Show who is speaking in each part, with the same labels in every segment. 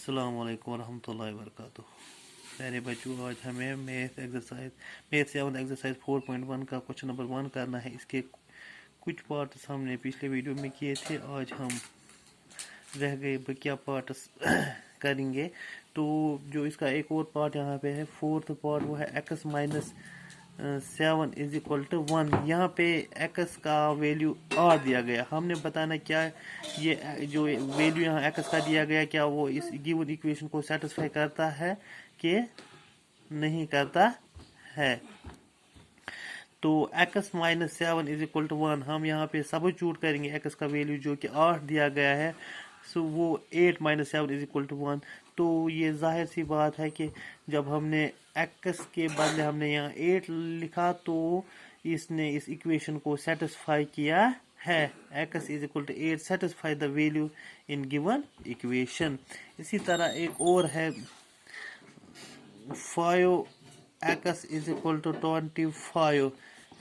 Speaker 1: अस्सलाम वालेकुम रहमतुल्लाहि व बरकातुहू। प्यारे बच्चों, आज हमें मैथ 7 एक्सरसाइज 4.1 का क्वेश्चन नंबर 1 करना है। इसके कुछ पार्ट्स हमने पिछले वीडियो में किए थे, आज हम रह गए बकिया पार्ट्स करेंगे। तो जो इसका एक और पार्ट यहाँ पे है, फोर्थ पार्ट, वो है x minus 7 is equal to 1। यहाँ पे x का वैल्यू r दिया गया, हमने बताना क्या ये जो वैल्यू यहाँ x का दिया गया, क्या वो इस गिवन इक्वेशन को सेटिस्फाई करता है कि नहीं करता है। तो x minus 7 is equal to 1 हम यहाँ पे सब्स्टिट्यूट करेंगे। x का वैल्यू जो कि 8 दिया गया है, सो वो 8 माइनस 7 इज इक्वल टू 1। तो ये जाहिर सी बात है कि जब हमने x के बदले हमने यहाँ 8 लिखा, तो इसने इस इक्वेशन को सेटिस्फाई किया है। x is equal to 8 satisfy the value in given equation. इसी तरह एक और है 5x is equal to 25।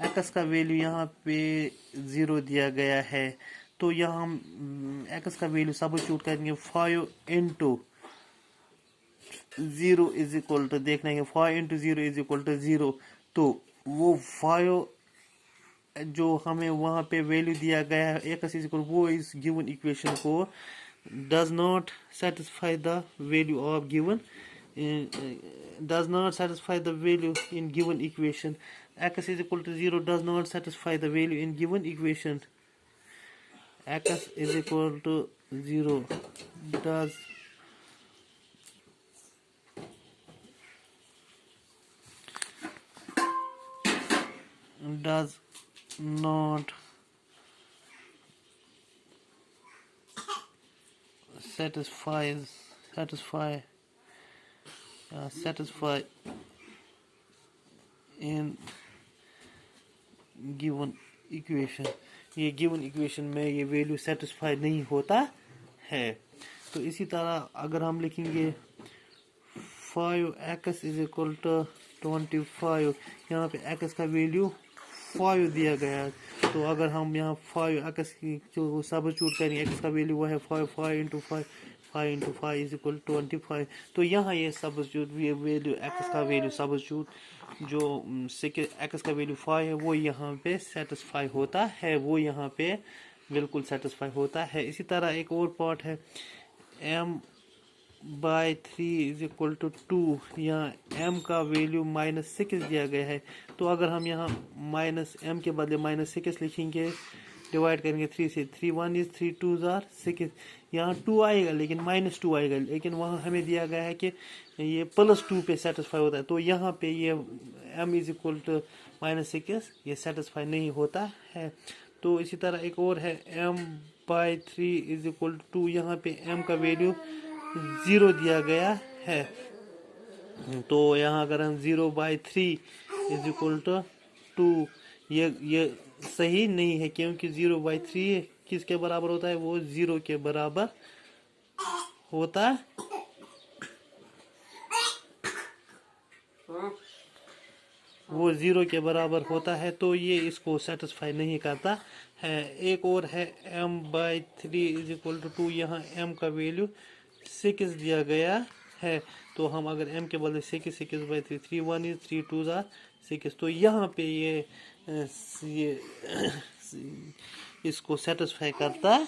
Speaker 1: x का वैल्यू यहाँ पे 0 दिया गया है, तो यहाँ हम x का वैल्यू सब्स्टिट्यूट करेंगे। 5 इंटू 0 इज इक्वल टू, देखना है 5 इंटू 0 इज इक्वल टू 0। तो वो 5 जो हमें वहाँ पे वैल्यू दिया गया है x इज इक्वल, वो इस गिवन इक्वेशन को does not satisfy the value of given does not satisfy the value in given equation. X is equal to 0 does not satisfy the value in given equation. X is equal to 0 does not satisfy in given equation। ये given equation में ये value satisfy नहीं होता है। तो इसी तरह अगर हम लिखेंगे 5x इज इक्वल टू 25, यहाँ पे x का वैल्यू 5 दिया गया है। तो अगर हम यहाँ 5x की जो सब्स्टिट्यूट करेंगे, x का वैल्यू वो है 5 इंटू 5 इज इक्वल 25। तो यहाँ ये सब्स्टिट्यूट वैल्यू x का वैल्यू सब्स्टिट्यूट जो x का वैल्यू 5 है, वो यहाँ पे सेटिस्फाई होता है, वो यहाँ पे बिल्कुल सेटिस्फाई होता है। इसी तरह एक और पार्ट है m/3 इज इक्वल टू 2। यहाँ m का वैल्यू -6 दिया गया है, तो अगर हम यहाँ -m के बदले -6 लिखेंगे, डिवाइड करेंगे 3 से, 3 1 इज 3 2 जार 6। यहाँ 2 आएगा लेकिन -2 आएगा, लेकिन वहाँ हमें दिया गया है कि ये +2 पे सेटिस्फाई होता है। तो यहाँ पे ये m इज इक्वल टू -6 ये सेटिस्फाई नहीं होता है। तो इसी तरह एक और है m/3 इज इक्वल टू 2। यहाँ पे m का वैल्यू 0 दिया गया है, तो यहाँ अगर हम 0/3 इज इक्वल टू 2, ये सही नहीं है, क्योंकि 0/3 किसके बराबर होता है, वो 0 के बराबर होता वो 0 के बराबर होता है, तो ये इसको सेटिस्फाई नहीं करता है। एक और है m/3 इज इक्वल टू 2। यहाँ m का वैल्यू 6 दिया गया है, तो हम अगर m के बदले 6/3 3 1 इज 3 2 जार 6। तो यहाँ पे ये इसको सेटिस्फाई करता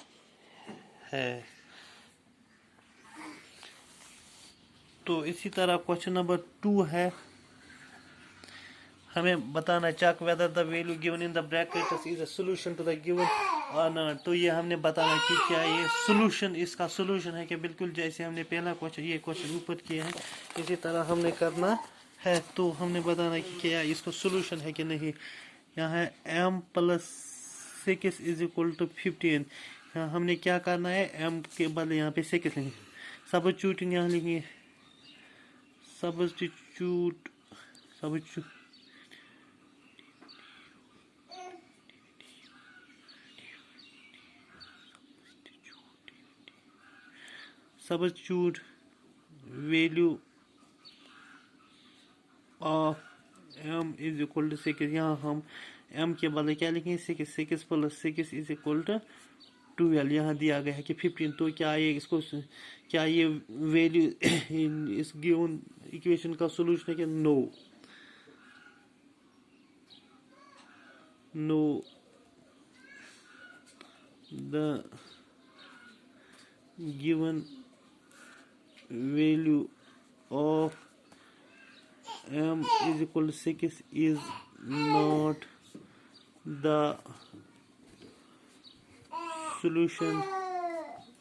Speaker 1: है। तो इसी तरह क्वेश्चन नंबर 2 है, हमें बताना check whether the value given in the brackets is a solution to the given और नॉट। तो ये हमने बताना कि क्या ये सॉल्यूशन, इसका सॉल्यूशन है कि बिल्कुल जैसे हमने पहला क्वेश्चन ये क्वेश्चन ऊपर किया है, इसी तरह हमने करना है। तो हमने बताना कि क्या इसको सॉल्यूशन है कि नहीं। यहाँ है m+6 इज इक्वल टू 15। यहाँ हमने क्या करना है, m के बदले यहाँ पे 6 लिखेंगे। सब्स्टिट्यूट यहाँ लिखेंगे, substitute value of m is equal to 6। यहाँ हम m के बदले क्या लिखेंगे, 6 + 6 इज इक्वल टू 12 यहाँ दिया गया है कि 15, तो क्या ये वैल्यू इस गिवन इक्वेशन का सोल्यूशन है कि know the given value of m is equal to 6 is not the solution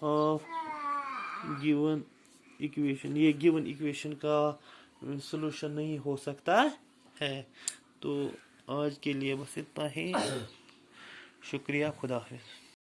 Speaker 1: of given equation। ये given equation का solution नहीं हो सकता है। तो आज के लिए बस इतना ही। शुक्रिया, खुदा हाफिज़।